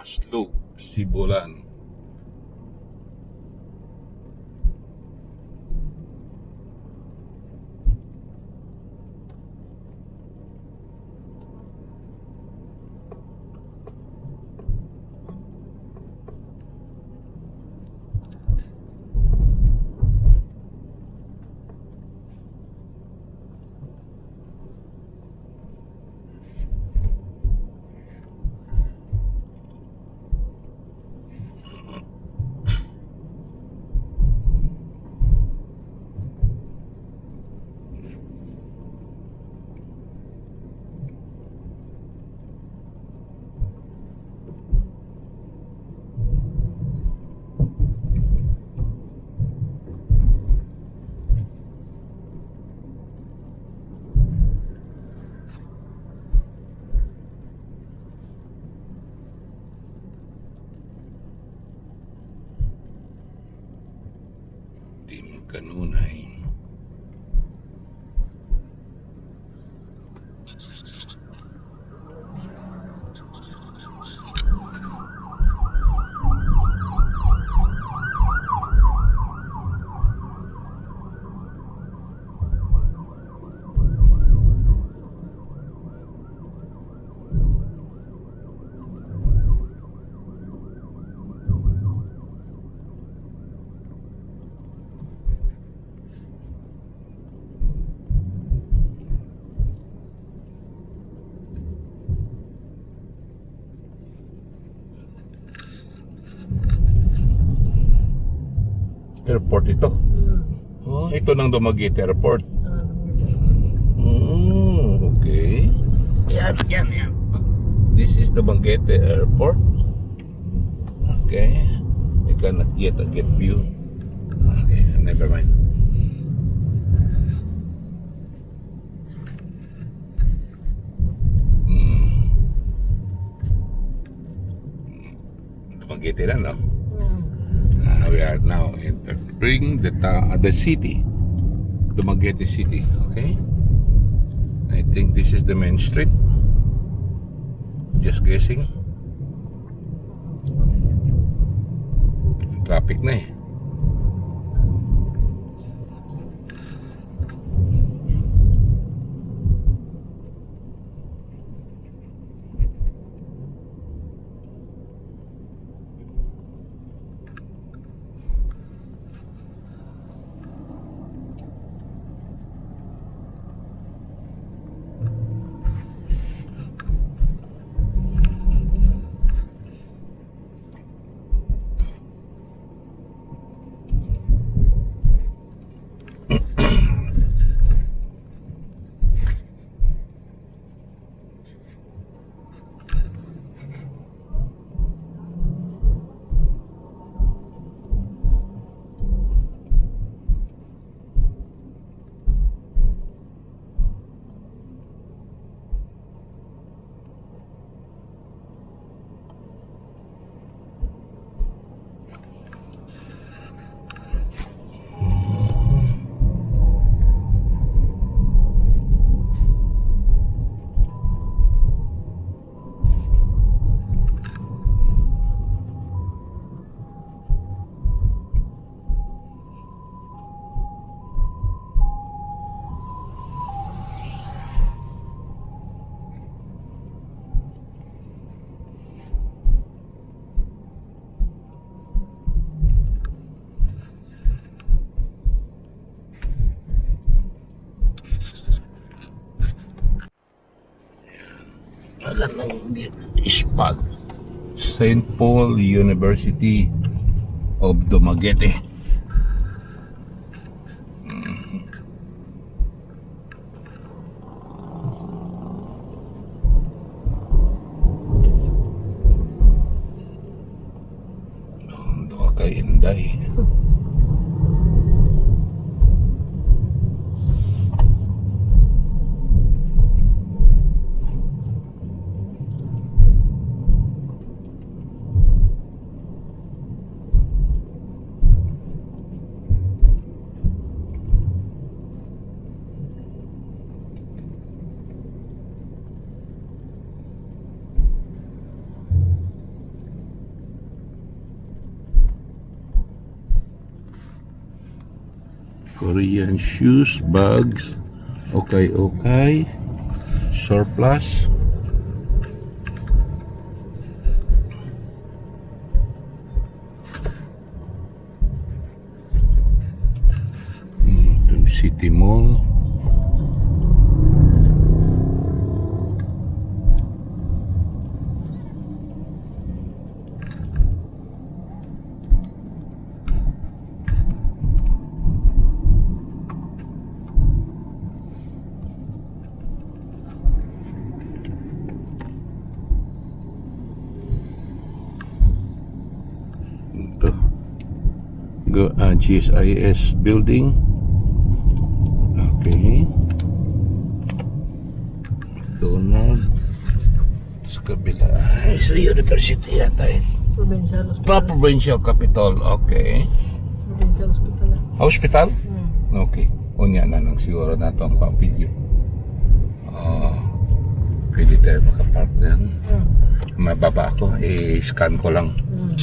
Maslog, Sibulan. Team Kanunay. Airport ito. Oh, ito ng Dumaguete Airport. Okay. Yan. This is the Dumaguete Airport. Okay. I cannot get a good view. Okay, never mind. Dumaguete lang, no? We are now entering the city, Dumaguete City. Okay, I think this is the main street. Just guessing. Traffic na eh. Magandang spot. St. Paul University of Dumaguete. Doon ka Inday. Korean shoes, bags, okay, surplus. Ito yung City Mall. Ito. GSIS building. Okay. Donald. Sa kabila. Ay, sa university yata eh. Provincial Hospital. Provincial capital. Okay. Provincial Hospital. Hospital? Hmm. Okay. Unya na lang siguro na ito ang pa-video. Pwede tayo makapark din. Hmm. Mababa ako. I-scan ko lang. Hmm.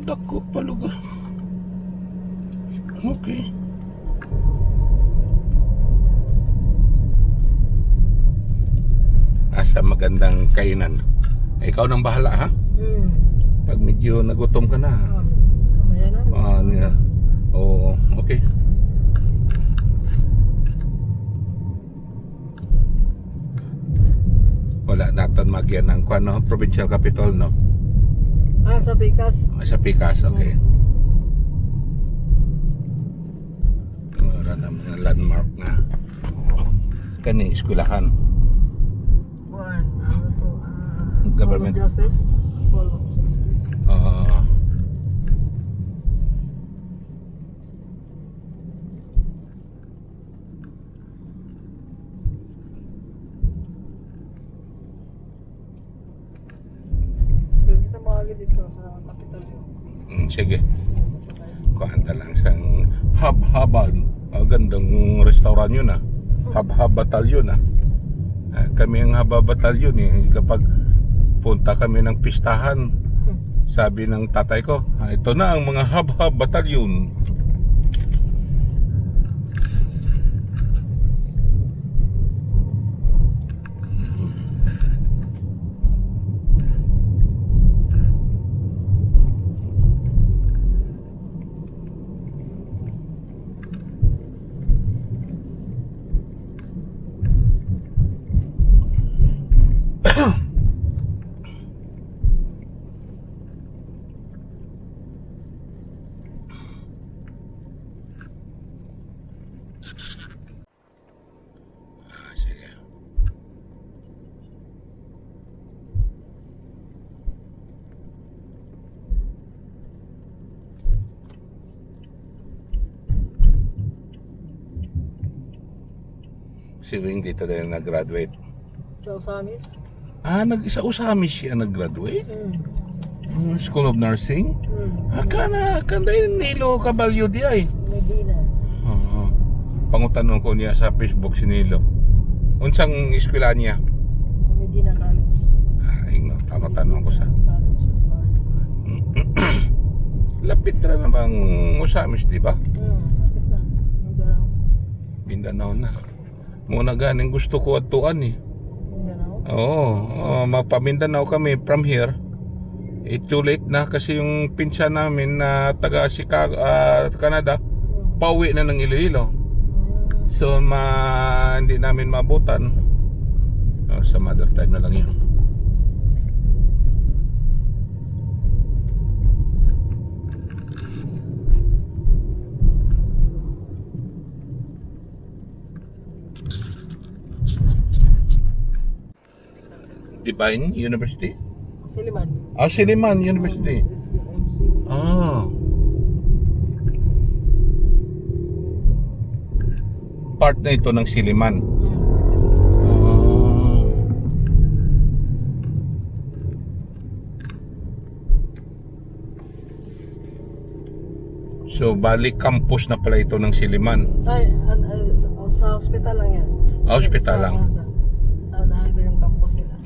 Dako pa lugar. Okay. Asa magandang kainan. Ikaw nang bahala ha. Hmm. Pag medyo nagutom ka na. Mamaya na. Niya. Oo, okay. Wala natin magyan ng kuano, provincial capital no. Sa Picas. Sa Picas, okay. Wala na mga landmark na. Kani eskwelahan. Ano to? Government. Hall of Justice. Hall of Justice. Pwede kita makagad dito sa Capitolio. Sige. Kuhanta lang sang hab-haban. Gandang restaurant yun ah. Hab-hab batalyon ah. Kami ang haba batalyon eh. Kapag punta kami ng pistahan, sabi ng tatay ko, ito na ang mga hab-hab batalyon. Sige. Si Wing dito din nag-graduate. Sa Osamis. Sa Usamis siya nag-graduate? Hmm. School of Nursing? Hmm. Kanda Nilo Caballo di ay. Medina. Pangutanong ko niya sa Facebook si Nilo. Unsang eskwela niya? Medina College. Ingo, pangutanong ko sa. College of Nursing. Lapit na bang Usamis, di ba? Lapit na. Mindanao. Mindanao na. Muna ganing gusto ko atuan eh. Mindanao? Oo, mapamindanao kami from here. Too late na kasi yung pinsan namin na taga Chicago, Canada, pauwi na ng Iloilo. So hindi namin mabutan. Sa mother time na lang yun. Divine University? Siliman. Siliman University. SMC. Part na ito ng Siliman. So, bali campus na pala ito ng Siliman. Ay, sa hospital lang yan. Hospital lang. Sa unahan ko yung campus nila.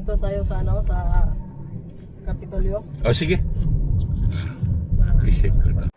Dito tayo sa sa Kapitolyo. Sige. Isip ko na.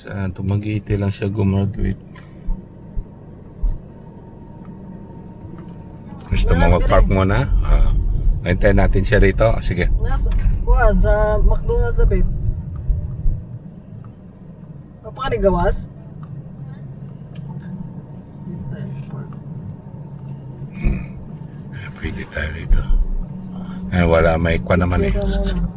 Sa Dumaguete lang siya gumraduate. Gusto mo mag-park muna? Hintayin natin siya rito. Sige. Nasa, kuhan, sa McDonald's na babe. Apa ka ni gawas? Dito tayo, park. Pwede tayo rito. Ay, wala. May kwa naman eh. Teka muna.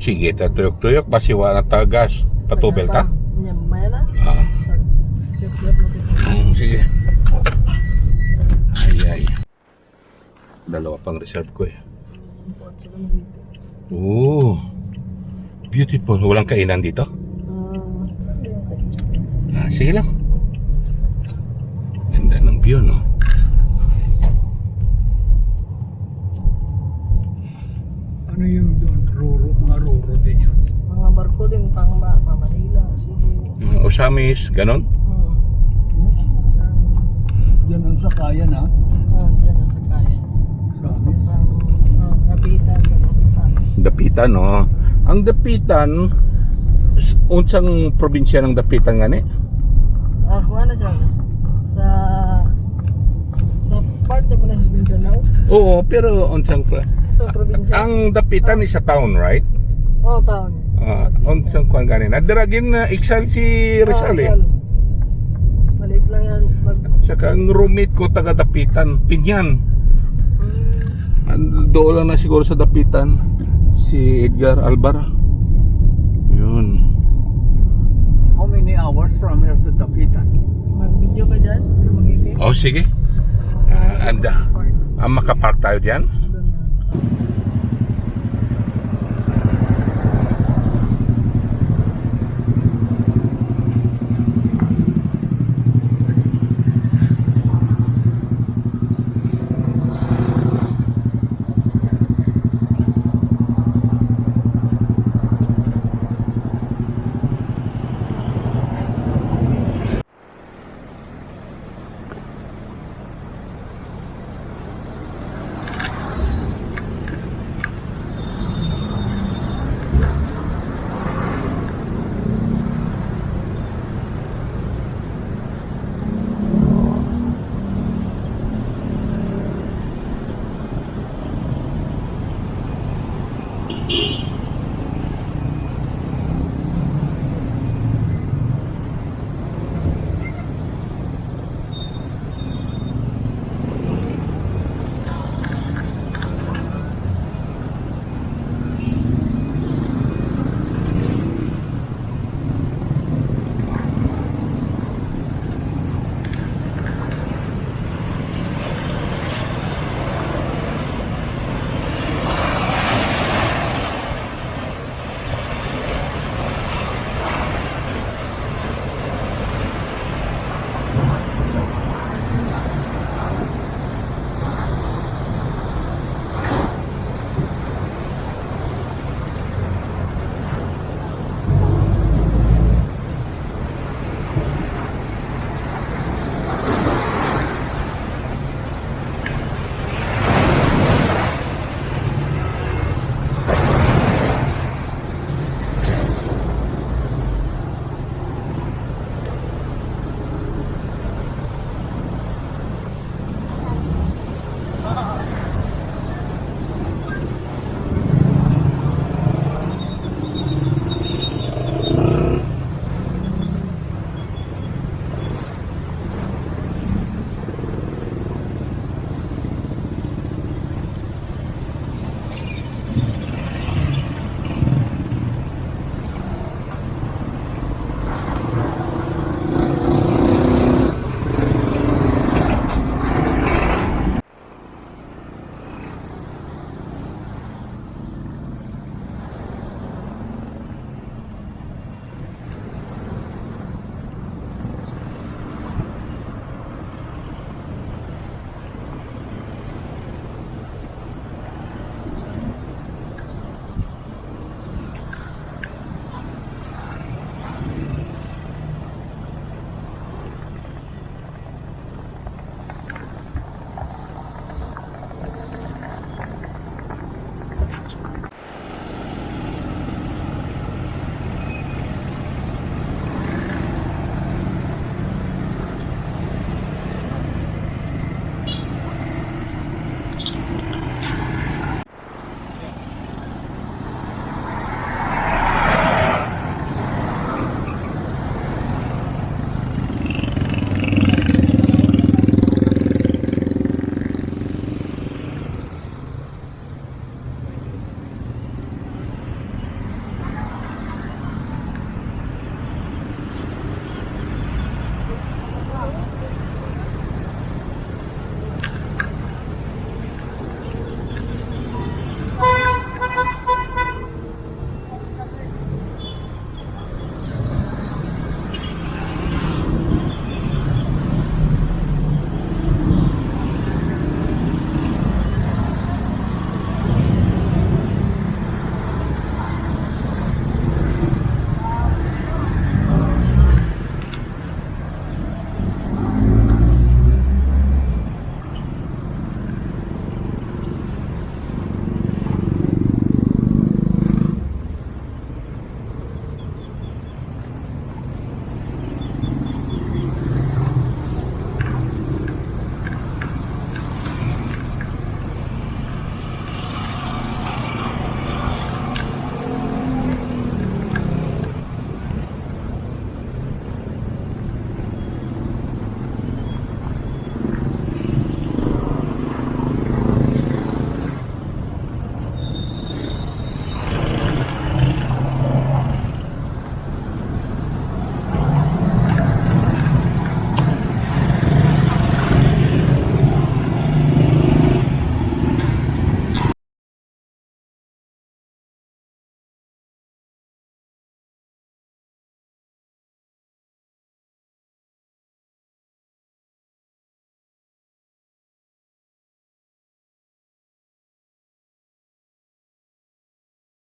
Sige, tatuyok-tuyok. Basi wala tagas. Patubel ta? Yan, maya na. Ah. Sip-sip mo dito. Sige. Ay. Dalawa pang reserve ko eh. Import sila mo dito. Oh. Beautiful. Walang kainan dito? Sige lang. Ganda ng view, no? Ano yung doon? Mga ruro din yun. Mga barko din, pang Manila, Cebu. Osamis, ganon? Yan ang sakayan ha. Diyan ang sakaya. Promise. Napitan sa Masasamis. Dapitan, no? Ang Dapitan, unsang probinsya ng Dapitan nga ni? Kung ano siya, sa part na pala sa Mindanao, Oo, pero unsang... sa probinsya. Ang Dapitan is a town, right? Town. Unsang kuan gani. Nadiragin na Ixal si Rizal eh. Rizal. Maliit lang yan. Saka ang roommate ko taga Dapitan, Pinyan. Doon lang na siguro sa Dapitan si Edgar Alvara. Yun. How many hours from here to Dapitan? Mag-video ka dyan, Dumaguete. Oh, sige. Ang makapark tayo diyan. Doon na.